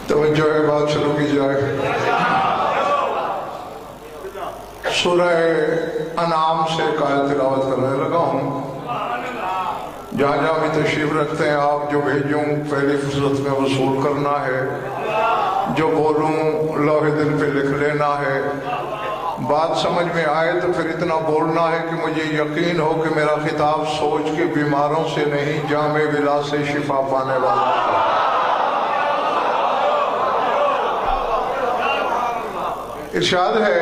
توجہ ہے، بات شروع کی جائے۔ سورہ انعام سے ایک آیت تلاوت کرنے لگا ہوں۔ جہاں جہاں بھی تشریف رکھتے ہیں آپ، جو بھیجوں پہلی فرصت میں وصول کرنا ہے، جو بولوں لوح دل پہ لکھ لینا ہے۔ بات سمجھ میں آئے تو پھر اتنا بولنا ہے کہ مجھے یقین ہو کہ میرا خطاب سوچ کے بیماروں سے نہیں، جامع بلا سے شفا پانے والا ہے۔ ارشاد ہے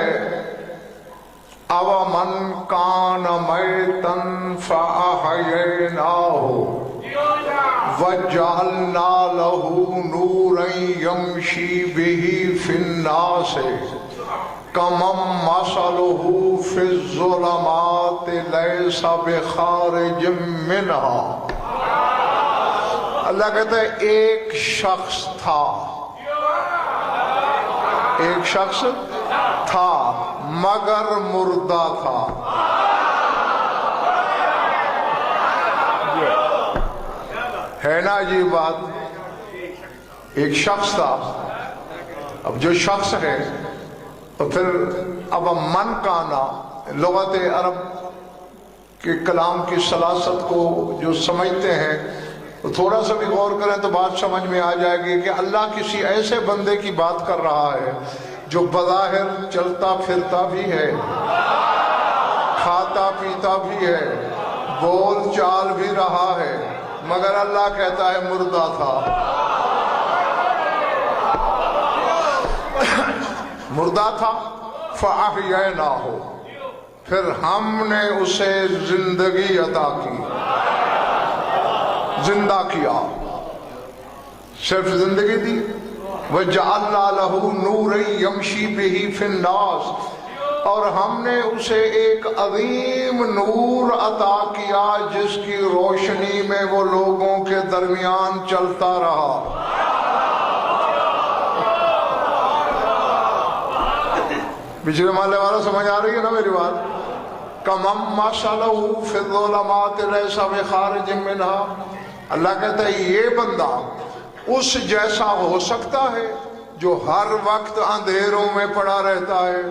اَوَمَنْ كَانَ مَيْتًا فَأَحْيَيْنَاهُ وَجَعَلْنَا لَهُ نُورًا يَمْشِي بِهِ فِي النَّاسِ كَمَنْ مَثَلُهُ فِي الظُّلُمَاتِ لَيْسَ بِخَارِجٍ مِّنْهَا۔ اللہ کہتا ہے ایک شخص تھا، ایک شخص تھا مگر مردہ تھا۔ ہے نا یہ بات؟ ایک شخص تھا، اب جو شخص ہے تو پھر اب من کانا، لغت عرب کے کلام کی سلاست کو جو سمجھتے ہیں تو تھوڑا سا بھی غور کریں تو بات سمجھ میں آ جائے گی کہ اللہ کسی ایسے بندے کی بات کر رہا ہے جو بظاہر چلتا پھرتا بھی ہے، کھاتا پیتا بھی ہے، بول چال بھی رہا ہے، مگر اللہ کہتا ہے مردہ تھا۔ مردہ تھا فَأَحْيَيْنَاهُ، پھر ہم نے اسے زندگی عطا کی، زندہ کیا، صرف زندگی دی۔ وَجَعَلْنَا لَهُ نُورًا يَمْشِي بِهِ فِي النَّاسِ، اور ہم نے اسے ایک عظیم نور عطا کیا جس کی روشنی میں وہ لوگوں کے درمیان چلتا رہا۔ پچھلے محلے والا سمجھ آ رہی ہے نا میری بات؟ كَمَنْ مَثَلُهُ فِي الظُّلُمَاتِ لَيْسَ بِخَارِجٍ مِّنْهَا، اللہ کہتا ہے یہ بندہ اس جیسا ہو سکتا ہے جو ہر وقت اندھیروں میں پڑا رہتا ہے،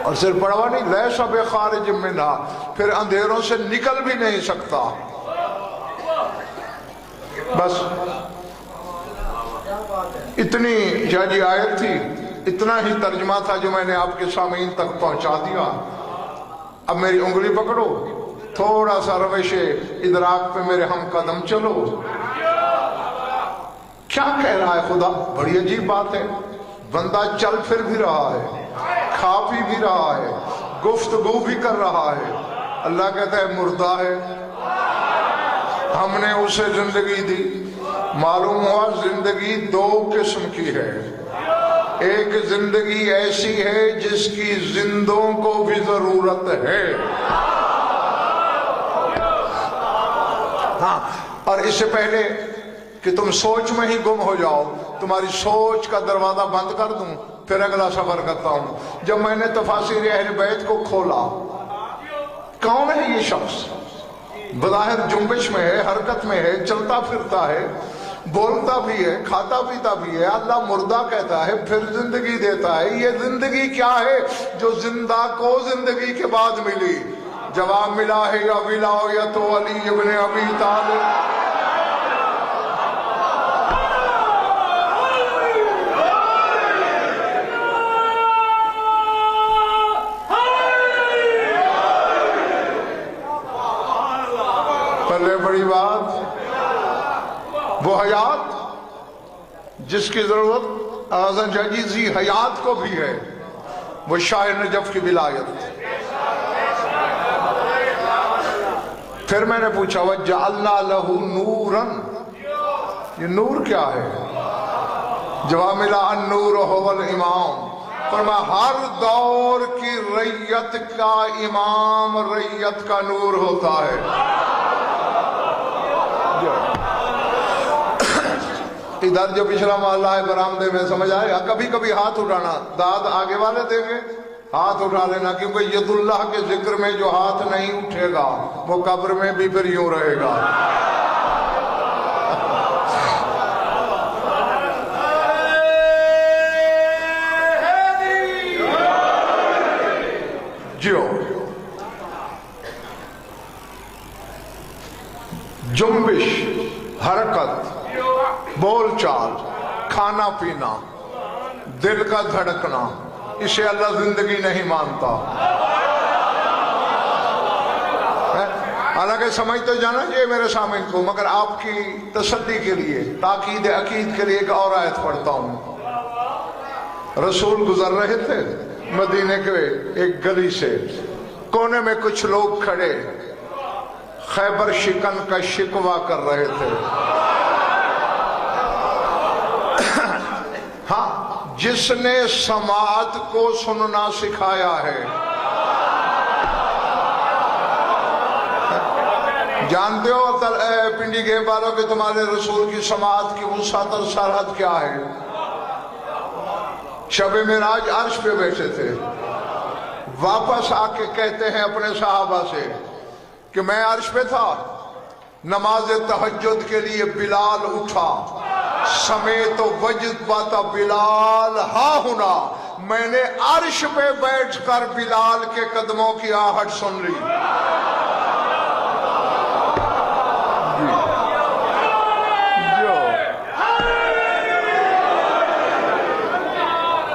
اور صرف پڑا ہوا نہیں، لیس بخارج منہا، پھر اندھیروں سے نکل بھی نہیں سکتا۔ بس اتنی جی آیت تھی، اتنا ہی ترجمہ تھا جو میں نے آپ کے سامعین تک پہنچا دیا۔ اب میری انگلی پکڑو، تھوڑا سا روش ادراک پہ میرے ہم قدم چلو۔ کیا کہہ رہا ہے خدا؟ بڑی عجیب بات ہے، بندہ چل پھر بھی رہا ہے، کھا پی بھی رہا ہے، گفتگو بھی کر رہا ہے، اللہ کہتا ہے مردہ ہے۔ ہم نے اسے زندگی دی۔ معلوم ہوا زندگی دو قسم کی ہے، ایک زندگی ایسی ہے جس کی زندوں کو بھی ضرورت ہے، ہاں، اور اس سے پہلے کہ تم سوچ میں ہی گم ہو جاؤ، تمہاری سوچ کا دروازہ بند کر دوں، پھر اگلا سفر کرتا ہوں۔ جب میں نے تفاسیر اہل بیت کو کھولا، کون ہے یہ شخص؟ بظاہر جنبش میں ہے، حرکت میں ہے، چلتا پھرتا ہے، بولتا بھی ہے، کھاتا پیتا بھی ہے، اللہ مردہ کہتا ہے پھر زندگی دیتا ہے۔ یہ زندگی کیا ہے جو زندہ کو زندگی کے بعد ملی؟ جواب ملا ہے یا ولایت علی ابن ابی طالب۔ پہلے بڑی بات، وہ حیات جس کی ضرورت اعظم جاجیزی حیات کو بھی ہے، وہ شاہ نجف کی ولایت۔ پھر میں نے پوچھا وَجَعَلْنَا لَهُ نُورًا، یہ نور کیا ہے؟ جواب ملا النور هو الامام، فرمایا ہر دور کی رعیت کا امام رعیت کا نور ہوتا ہے. ادھر جو پچھلا محلہ ہے برآمدے میں سمجھ آئے گا. کبھی کبھی ہاتھ اٹھانا, داد آگے والے دیں گے, ہاتھ اٹھا لینا, کیونکہ ید اللہ کے ذکر میں جو ہاتھ نہیں اٹھے گا وہ قبر میں بھی پھر یوں رہے گا. جو جنبش, حرکت, بول چال, کھانا پینا, دل کا دھڑکنا, اسے اللہ زندگی نہیں مانتا. حالانکہ سمجھ تو جانا چاہیے میرے سامنے کو, مگر آپ کی تسلی کے لیے, تاکید عقید کے لیے ایک اور آیت پڑھتا ہوں. رسول گزر رہے تھے مدینے کے ایک گلی سے, کونے میں کچھ لوگ کھڑے خیبر شکن کا شکوہ کر رہے تھے. ہاں, جس نے سماعت کو سننا سکھایا ہے. جانتے ہو پنڈی کے والوں کہ تمہارے رسول کی سماعت کی وسعت اور سرحد کیا ہے؟ شب معراج عرش پہ بیٹھے تھے, واپس آ کے کہتے ہیں اپنے صحابہ سے کہ میں عرش پہ تھا, نماز تہجد کے لیے بلال اٹھا, سمیت وجد باتا بلال ہاں ہونا, میں نے عرش پہ بیٹھ کر بلال کے قدموں کی آہٹ سن لی.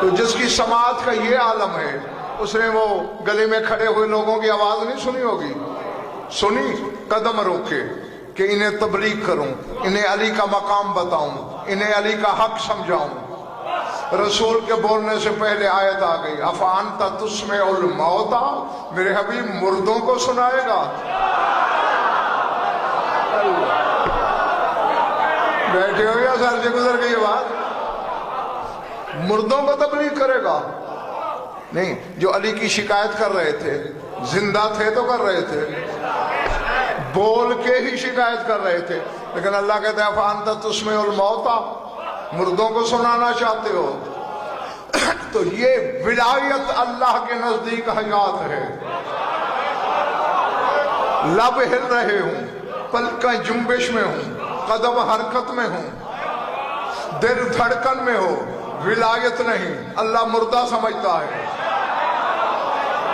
تو جس کی سماعت کا یہ عالم ہے, اس نے وہ گلی میں کھڑے ہوئے لوگوں کی آواز نہیں سنی ہوگی. سنی, قدم روکے کہ انہیں تبلیغ کروں, انہیں علی کا مقام بتاؤں, انہیں علی کا حق سمجھاؤں. رسول کے بولنے سے پہلے آیت آ گئی, افانت تسمع الموتى, میرے حبیب مردوں کو سنائے گا. بیٹھے ہو یا سر سے گزر گئی بات, مردوں کو تبلیغ کرے گا؟ نہیں, جو علی کی شکایت کر رہے تھے, زندہ تھے تو کر رہے تھے, بول کے ہی شکایت کر رہے تھے, لیکن اللہ کہتے ہیں فَأَنْتَ تُسْمِعُ الْمَوْتَى, مردوں کو سنانا چاہتے ہو. تو یہ ولایت اللہ کے نزدیک حیات ہے. لب ہل رہے ہوں, پلکیں جنبش میں ہوں, قدم حرکت میں ہوں, دل دھڑکن میں ہو, ولایت نہیں, اللہ مردہ سمجھتا ہے.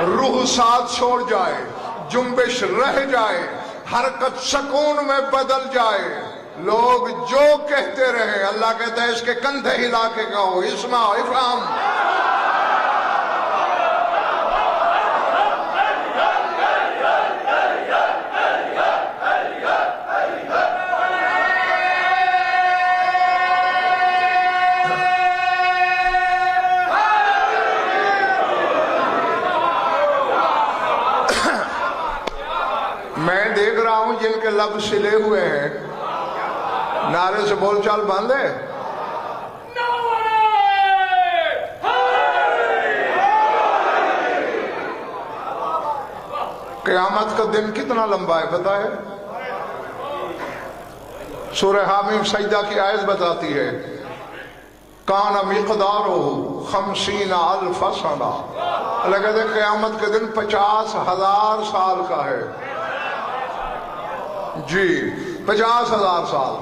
روح ساتھ چھوڑ جائے, جنبش رہ جائے, حرکت سکون میں بدل جائے, لوگ جو کہتے رہے, اللہ کہتا ہے اس کے کندھے ہلا کے کہو اسمع افہم. میں دیکھ رہا ہوں جن کے لب سلے ہوئے ہیں, نعرے سے بول چال بند ہے. قیامت کا دن کتنا لمبا ہے پتہ ہے؟ سورہ حامیم سجدہ کی آیت بتاتی ہے, کان مقدارہ 50,000 سنہ. اللہ کہتے ہیں قیامت کا دن 50,000 سال کا ہے. جی 50,000 سال,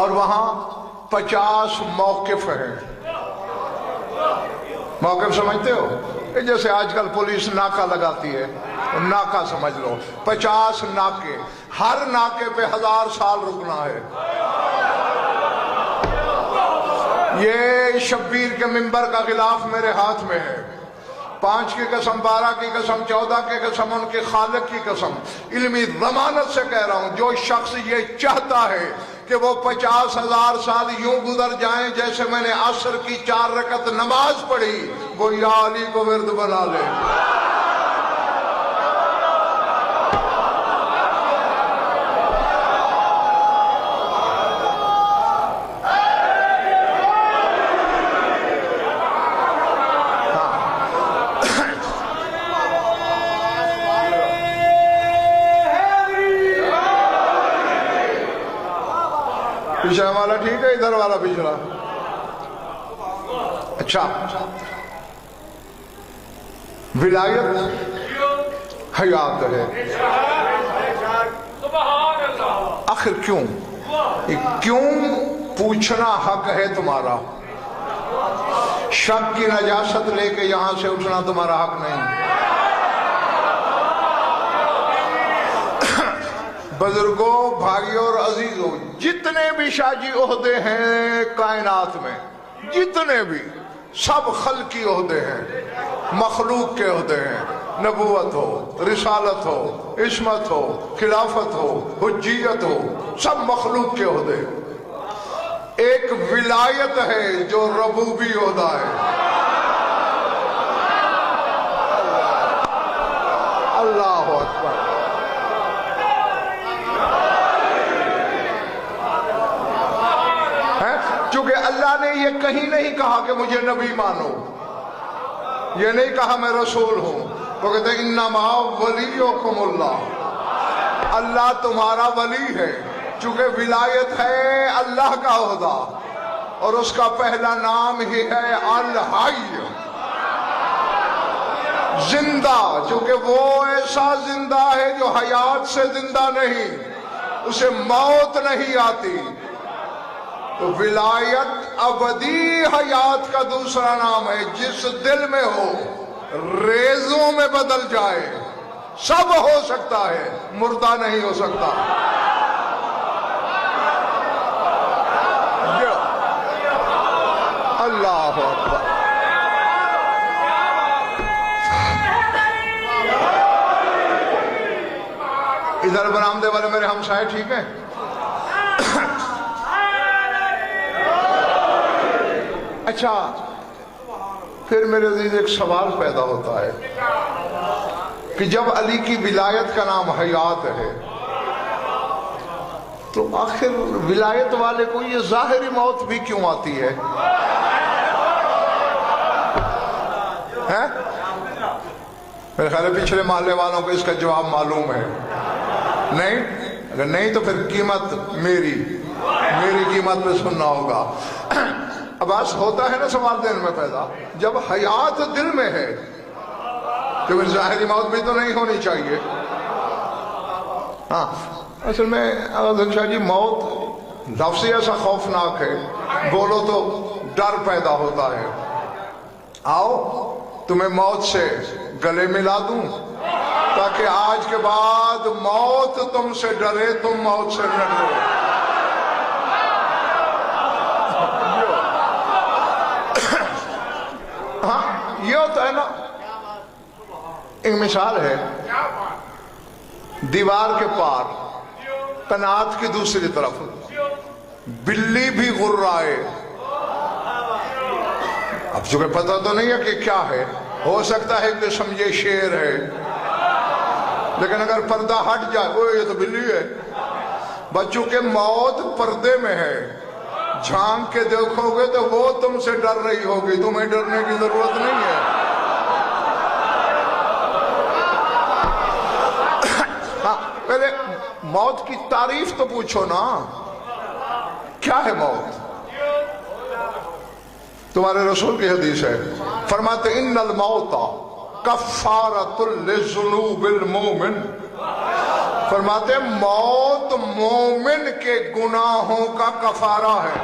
اور وہاں 50 موقف ہیں. موقف سمجھتے ہو؟ جیسے آج کل پولیس ناکہ لگاتی ہے, ناکہ سمجھ لو, 50 ناکے, ہر ناکے پہ 1000 سال رکنا ہے. یہ شبیر کے منبر کا غلاف میرے ہاتھ میں ہے. 5 کی قسم, 12 کی قسم, 14 کی قسم, ان کے خالق کی قسم, علمی ضمانت سے کہہ رہا ہوں, جو شخص یہ چاہتا ہے کہ وہ 50,000 سال یوں گزر جائیں جیسے میں نے عصر کی 4 رکعت نماز پڑھی, وہ یا علی کو ورد بنا لے. پچھلا والا ٹھیک ہے، ادھر والا پچھلا؟ اچھا، ولایت حیات ہے، آخر کیوں؟ کیوں پوچھنا حق ہے تمہارا، شک کی نجاست لے کے یہاں سے اٹھنا تمہارا حق نہیں۔ بزرگوں، بھائیوں اور عزیزوں، جتنے بھی شاجی عہدے ہیں کائنات میں، جتنے بھی، سب خلقی عہدے ہیں، مخلوق کے عہدے ہیں، نبوت ہو، رسالت ہو، عصمت ہو، خلافت ہو، حجیت ہو، سب مخلوق کے عہدے ہیں۔ ایک ولایت ہے جو ربوبی عہدہ ہے۔ اللہ اکبر۔ چونکہ اللہ نے یہ کہیں نہیں کہا کہ مجھے نبی مانو، یہ نہیں کہا میں رسول ہوں، وہ کہتے ہیں انما ولیکم اللہ، اللہ تمہارا ولی ہے۔ چونکہ ولایت ہے اللہ کا عہدہ، اور اس کا پہلا نام ہی ہے الحی، زندہ، چونکہ وہ ایسا زندہ ہے جو حیات سے زندہ نہیں، اسے موت نہیں آتی۔ تو ولایت ابدی حیات کا دوسرا نام ہے، جس دل میں ہو ریزوں میں بدل جائے، سب ہو سکتا ہے، مردہ نہیں ہو سکتا۔ اللہ اکبر۔ ادھر برآمدے والے میرے ہمسائے ٹھیک ہیں؟ اچھا، پھر میرے عزیز ایک سوال پیدا ہوتا ہے کہ جب علی کی ولایت کا نام حیات ہے تو آخر ولایت والے کو یہ ظاہری موت بھی کیوں آتی ہے؟ میرے خیال ہے پچھلے محلے والوں کو اس کا جواب معلوم ہے۔ نہیں؟ اگر نہیں تو پھر قیمت میری قیمت میں سننا ہوگا۔ اب آج ہوتا ہے نا سوال دل میں پیدا، جب حیات دل میں ہے تو پھر ظاہری موت بھی تو نہیں ہونی چاہیے۔ ہاں، اصل میں اگر شاہ جی موت لفظ ایسا خوفناک ہے، بولو تو ڈر پیدا ہوتا ہے۔ آؤ تمہیں موت سے گلے ملا دوں تاکہ آج کے بعد موت تم سے ڈرے، تم موت سے نہ ڈرو۔ ہاں، یہ ہوتا ہے نا، ایک مثال ہے، دیوار کے پار قنات کی دوسری طرف بلی بھی غرائے۔ اب چونکہ پتہ تو نہیں ہے کہ کیا ہے، ہو سکتا ہے کہ سمجھے شیر ہے، لیکن اگر پردہ ہٹ جائے وہ یہ تو بلی ہے۔ بچوں کے موت پردے میں ہے، جھانک کے دیکھو گے تو وہ تم سے ڈر رہی ہوگی، تمہیں ڈرنے کی ضرورت نہیں ہے۔ ہاں، پہلے موت کی تعریف تو پوچھو نا، کیا ہے موت؟ تمہارے رسول کی حدیث ہے، فرماتے ان الموت کفارۃ لذنوب المومن، فرماتے موت مومن کے گناہوں کا کفارہ ہے۔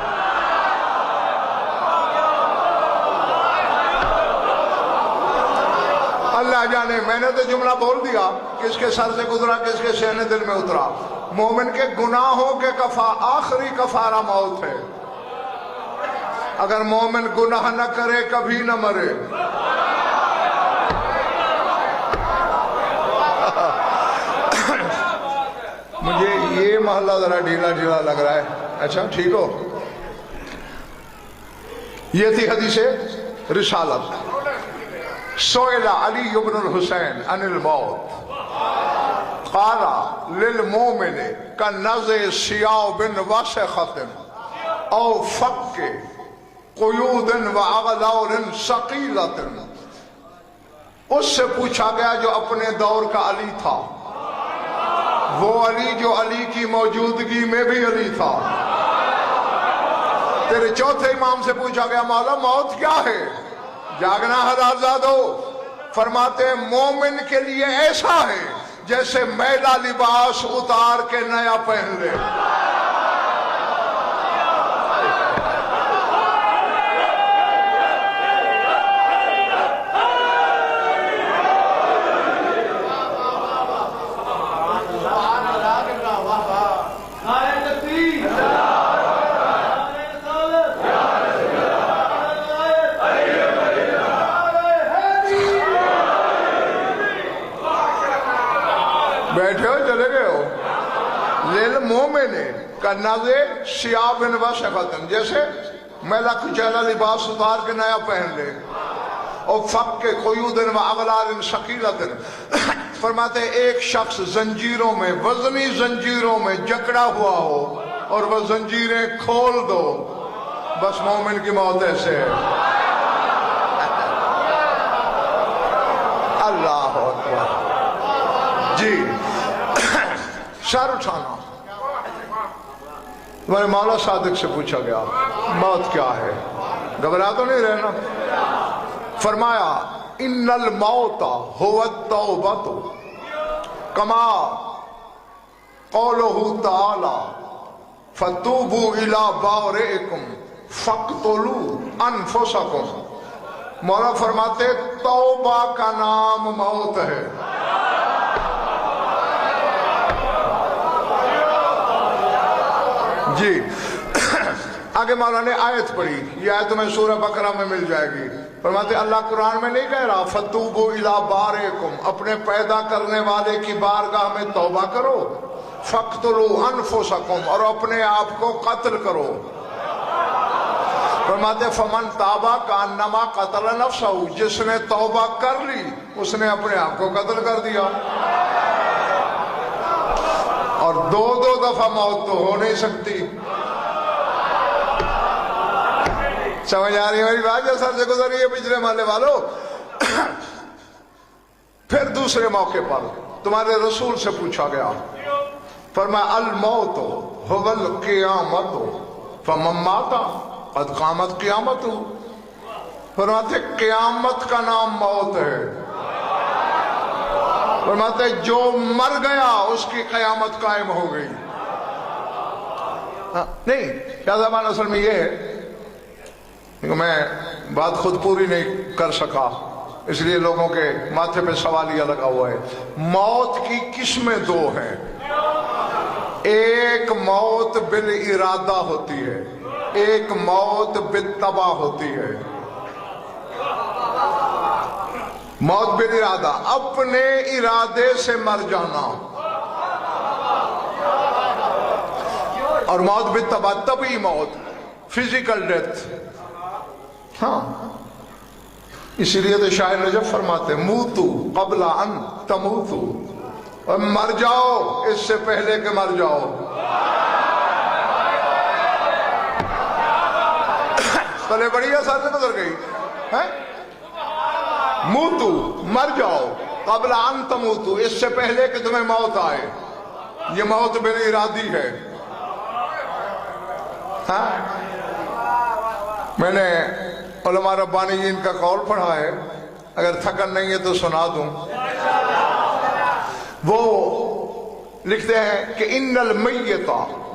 اللہ جانے، میں نے تو جملہ بول دیا، کس کے سر سے گزرا کس کے سینے دل میں اترا۔ مومن کے گناہوں کے آخری کفارہ موت ہے۔ اگر مومن گناہ نہ کرے کبھی نہ مرے۔ مجھے یہ محلہ ذرا ڈھیلا ڈھیلا لگ رہا ہے۔ اچھا ٹھیک ہو، یہ تھی حدیث رسالت۔ سئل علی بن الحسین عن الموت قال للمومن كنزع ثياب وسخة او فك قیود واغلال ثقیلۃ، اس سے پوچھا گیا جو اپنے دور کا علی تھا، وہ علی جو علی کی موجودگی میں بھی علی تھا، تیرے چوتھے امام سے پوچھا گیا مولا موت کیا ہے؟ جاگنا حلال ہو؟ فرماتے ہیں مومن کے لیے ایسا ہے جیسے میلا لباس اتار کے نیا پہن لے. بیٹھے ہو چلے گئے ہو. للمومن کنازے شیاب وشفتن، جیسے میلا کچیلا لباس اتار کے نیا پہن لے. اور فق کے قیود و اغلال ثقیلۃ، فرماتے ایک شخص زنجیروں میں، وزنی زنجیروں میں جکڑا ہوا ہو اور وہ زنجیریں کھول دو، بس مومن کی موت ایسے ہے. اللہ اکبر. جی سر اٹھانا. تمہارے مولا صادق سے پوچھا گیا موت کیا ہے؟ گھبرا تو نہیں رہنا. فرمایا ان الموت هو التوبۃ کما قولہ تعالی فتوبوا الی بارئکم فاقتلوا انفسکم. مولا فرماتے توبہ کا نام موت ہے. جی آگے مولا نے آیت پڑھی، یہ آیت تمہیں سورہ بقرہ میں مل جائے گی. فرماتے اللہ قرآن میں نہیں کہہ رہا فتوبوا الی بارئکم، اپنے پیدا کرنے والے کی بارگاہ میں توبہ کرو، فاقتلوا انفسکم، اور اپنے آپ کو قتل کرو. فرماتے فمن تابا کانما قتل نفسہ، جس نے توبہ کر لی اس نے اپنے آپ کو قتل کر دیا. اور دو دفعہ موت تو ہو نہیں سکتی. سمجھ آ رہی ہے میری بات؟ جو سر سے گزری ہے پچھلے محلے والوں. پھر دوسرے موقع پر تمہارے رسول سے پوچھا گیا، فرمایا الموت هو القیامت فمن مات قد قامت قیامت. فرماتے قیامت کا نام موت ہے. فرماتے جو مر گیا اس کی قیامت قائم ہو گئی. نہیں کیا زبان اصل میں یہ ہے کہ میں بات خود پوری نہیں کر سکا، اس لیے لوگوں کے ماتھے پہ سوالیہ لگا ہوا ہے. موت کی قسمیں دو ہیں. ایک موت بالارادہ ہوتی ہے، ایک موت بالطبع ہوتی ہے. موت بالارادہ، اپنے ارادے سے مر جانا، اور موت بالطبع طبعی موت، فزیکل ڈیتھ. ہاں اسی لیے تو شاعر نجف فرماتے موتو قبل ان تموتو، اور مر جاؤ اس سے پہلے کہ مر جاؤ. پہلے بڑی سال سے گزر گئی ہے. موتو مر جاؤ قبل ان تموتو، اس سے پہلے کہ تمہیں موت آئے. یہ موت بے ارادی ہے. ہاں میں نے علماء ربانیین کا قول پڑھا ہے، اگر تھکن نہیں ہے تو سنا دوں. وہ لکھتے ہیں کہ ان المیت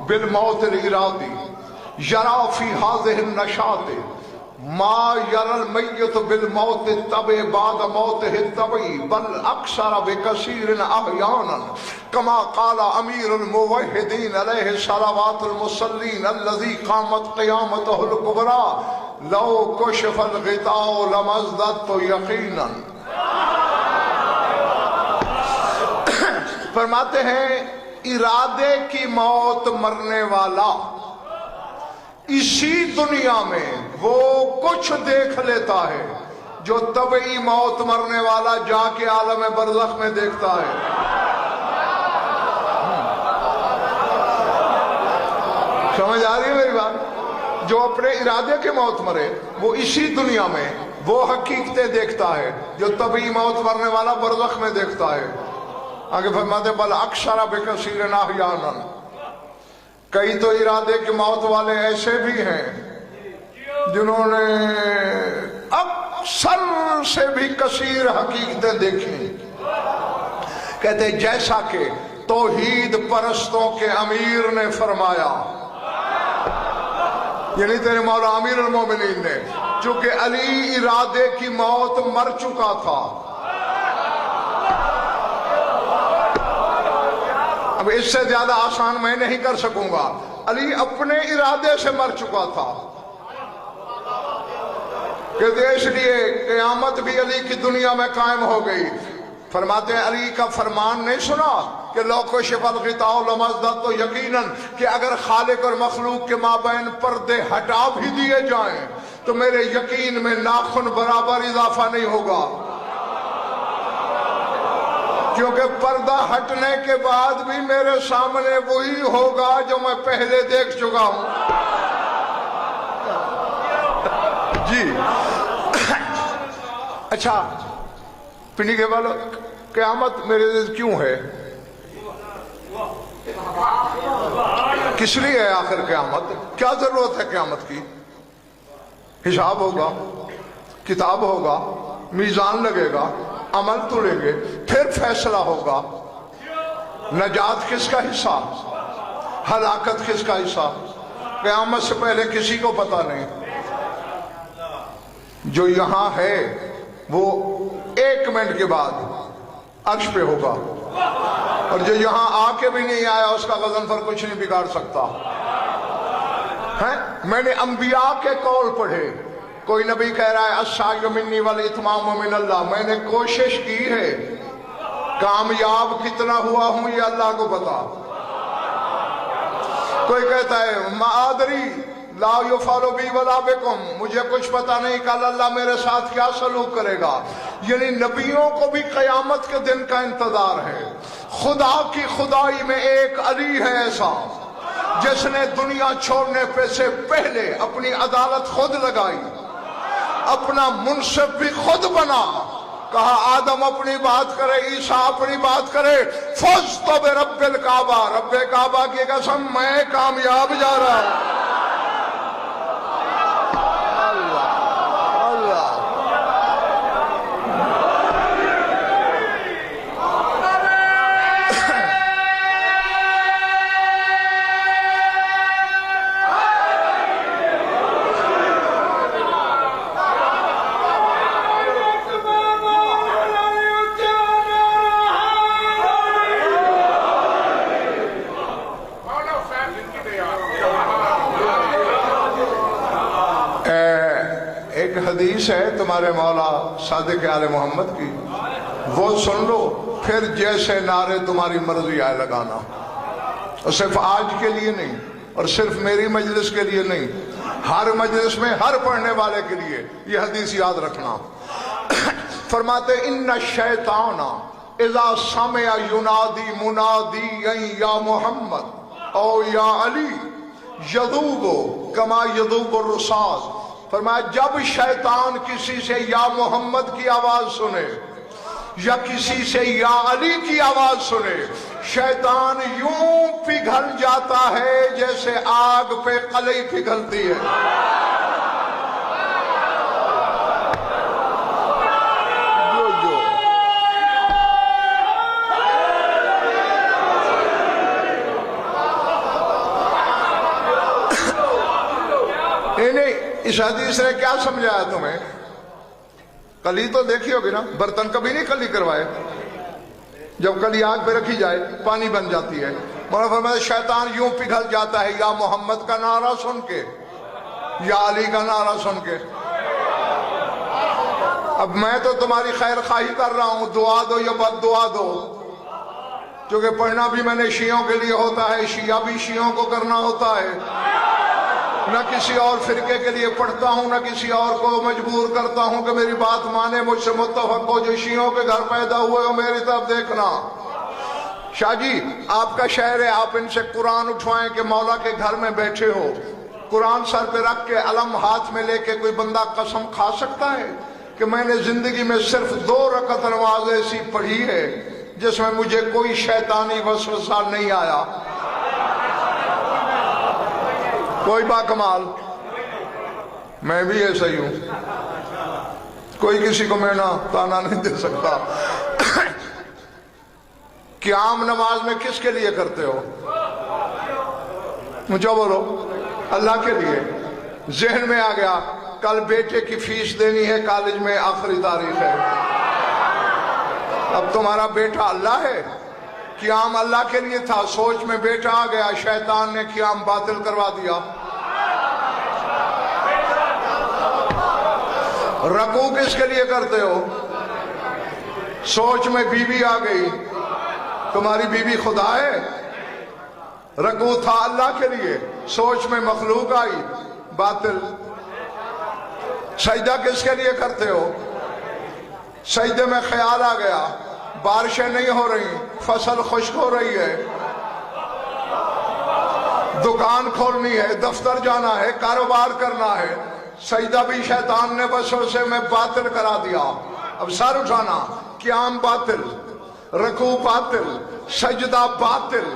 بالموت الارادی یرا فی هذه النشاط ما یرا المیت بالموت الطبع بعد موته الطبعی بل اکثر بکثیر احیانا کما قال امیر الموحدین علیہ الصلوات المصلین الذی قامت قیامته الکبری لو کشف الغطاء لما ازددت یقینا. فرماتے ہیں ارادے کی موت مرنے والا اسی دنیا میں وہ کچھ دیکھ لیتا ہے جو طبعی موت مرنے والا جا کے عالم برزخ میں دیکھتا ہے. سمجھ آ رہی ہے میری بات؟ جو اپنے ارادے کے موت مرے وہ اسی دنیا میں وہ حقیقتیں دیکھتا ہے جو طبعی موت مرنے والا برزخ میں دیکھتا ہے. آگے فرماتے بل اکثر بکثیر احیانا، کئی تو ارادے کی موت والے ایسے بھی ہیں جنہوں نے اکثر سے بھی کثیر حقیقتیں دیکھی، کہتے جیسا کہ توحید پرستوں کے امیر نے فرمایا، یعنی تیرے مولا امیر المومنین نے، چونکہ علی ارادے کی موت مر چکا تھا، اب اس سے زیادہ آسان میں نہیں کر سکوں گا، علی اپنے ارادے سے مر چکا تھا، کہتے اس لیے قیامت بھی علی کی دنیا میں قائم ہو گئی۔ فرماتے ہیں علی کا فرمان نہیں سنا کہ لو کشف الغطاء لمزدت، تو یقیناً کہ اگر خالق اور مخلوق کے مابین پردے ہٹا بھی دیے جائیں تو میرے یقین میں ناخن برابر اضافہ نہیں ہوگا، کیونکہ پردہ ہٹنے کے بعد بھی میرے سامنے وہی ہوگا جو میں پہلے دیکھ چکا ہوں۔ جی اچھا پنی کے والوں، قیامت میرے دل کیوں ہے؟ کس لیے ہے آخر قیامت؟ کیا ضرورت ہے قیامت کی؟ حساب ہوگا، کتاب ہوگا، میزان لگے گا، عمل تولیں گے، پھر فیصلہ ہوگا، نجات کس کا حصہ، ہلاکت کس کا حصہ، قیامت سے پہلے کسی کو پتہ نہیں۔ جو یہاں ہے وہ 1 منٹ کے بعد عرش پہ ہوگا، اور جو یہاں آ کے بھی نہیں آیا اس کا غضنفر کچھ نہیں بگاڑ سکتا ہے۔ میں نے انبیاء کے قول پڑھے، کوئی نبی کہہ رہا ہے السعی منی والاتمام من اللہ، میں نے کوشش کی ہے، کامیاب کتنا ہوا ہوں یہ اللہ کو پتا۔ کوئی کہتا ہے ما ادری لا یفعل بی ولا بکم، مجھے کچھ پتا نہیں کل اللہ میرے ساتھ کیا سلوک کرے گا۔ یعنی نبیوں کو بھی قیامت کے دن کا انتظار ہے۔ خدا کی خدائی میں ایک علی ہے ایسا جس نے دنیا چھوڑنے پہ سے پہلے اپنی عدالت خود لگائی، اپنا منصف بھی خود بنا، کہا آدم اپنی بات کرے، عیسیٰ اپنی بات کرے، فزت برب الکعبہ، رب کعبہ کی قسم میں کامیاب جا رہا ہوں۔ حدیث ہے تمہارے مولا صادق آل محمد کی، وہ سن لو، پھر جیسے نعرے تمہاری مرضی آئے لگانا، اور صرف آج کے لیے نہیں، اور صرف میری مجلس کے لیے نہیں، ہر مجلس میں ہر پڑھنے والے کے لیے یہ حدیث یاد رکھنا۔ فرماتے ان الشیطان اذا سمع ینادی منادی یا محمد او یا علی یذوب کما یذوب الرصاص، فرمایا جب شیطان کسی سے یا محمد کی آواز سنے یا کسی سے یا علی کی آواز سنے، شیطان یوں پگھل جاتا ہے جیسے آگ پہ قلعی پگھلتی ہے۔ اس حدیث نے کیا سمجھایا تمہیں؟ کلی تو دیکھی ہوگی نا، برتن کبھی نہیں کلی کروائے، جب کلی آگ پہ رکھی جائے پانی بن جاتی ہے۔ مولانا فرمایا شیطان یوں پگھل جاتا ہے یا محمد کا نعرہ سن کے یا علی کا نعرہ سن کے۔ اب میں تو تمہاری خیر خواہی کر رہا ہوں، دعا دو یا بد دعا دو، کیونکہ پڑھنا بھی میں نے شیعوں کے لیے ہوتا ہے، شیعہ بھی شیعوں کو کرنا ہوتا ہے، نہ کسی اور فرقے کے لیے پڑھتا ہوں، نہ کسی اور کو مجبور کرتا ہوں کہ میری بات مانے، مجھ سے متفق ہو۔ جو شیعوں کے گھر پیدا ہوئے ہو میری طرف دیکھنا۔ شاہ جی آپ کا شہر ہے، آپ ان سے قرآن اٹھوائیں کہ مولا کے گھر میں بیٹھے ہو، قرآن سر پہ رکھ کے علم ہاتھ میں لے کے کوئی بندہ قسم کھا سکتا ہے کہ میں نے زندگی میں صرف 2 رکعت نماز ایسی پڑھی ہے جس میں مجھے کوئی شیطانی وسوسہ نہیں آیا؟ کوئی با کمال میں بھی ایسا ہی ہوں، کوئی کسی کو میں تانا نہیں دے سکتا۔ قیام نماز میں کس کے لیے کرتے ہو؟ مجھے بولو، اللہ کے لیے۔ ذہن میں آ گیا کل بیٹے کی فیس دینی ہے کالج میں، آخری تاریخ ہے، اب تمہارا بیٹا اللہ ہے۔ قیام اللہ کے لیے تھا، سوچ میں بیٹا آ گیا، شیطان نے قیام باطل کروا دیا۔ رکوع کس کے لیے کرتے ہو؟ سوچ میں بیوی آ گئی، تمہاری بیوی خدا ہے؟ رکوع تھا اللہ کے لیے، سوچ میں مخلوق آئی، باطل۔ سجدہ کس کے لیے کرتے ہو؟ سجدے میں خیال آ گیا بارشیں نہیں ہو رہی، فصل خشک ہو رہی ہے، دکان کھولنی ہے، دفتر جانا ہے، کاروبار کرنا ہے، سجدہ بھی شیطان نے وسوسے میں باطل کرا دیا۔ اب سر اٹھانا، قیام باطل، رکوع باطل، سجدہ باطل۔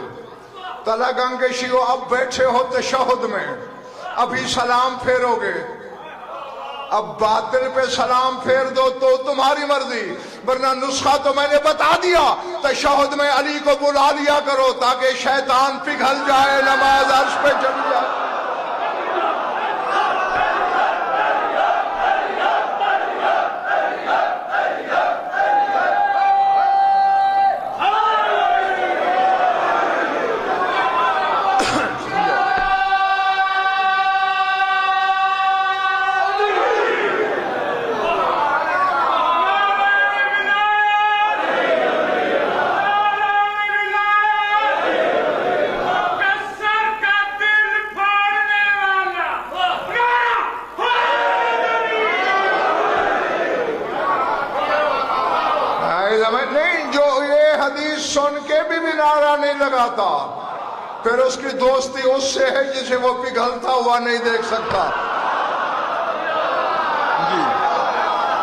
تلہ گنگشیو اب بیٹھے ہو تشہد میں، ابھی سلام پھیرو گے، اب باطل پہ سلام پھیر دو تو تمہاری مرضی، ورنہ نسخہ تو میں نے بتا دیا، تشہد میں علی کو بلا لیا کرو تاکہ شیطان پگھل جائے، نماز عرش پہ چلی جائے۔ نہیں، جو یہ حدیث سن کے بھی نعرہ نہیں لگاتا، پھر اس کی دوستی اس سے ہے جسے وہ پگھلتا ہوا نہیں دیکھ سکتا۔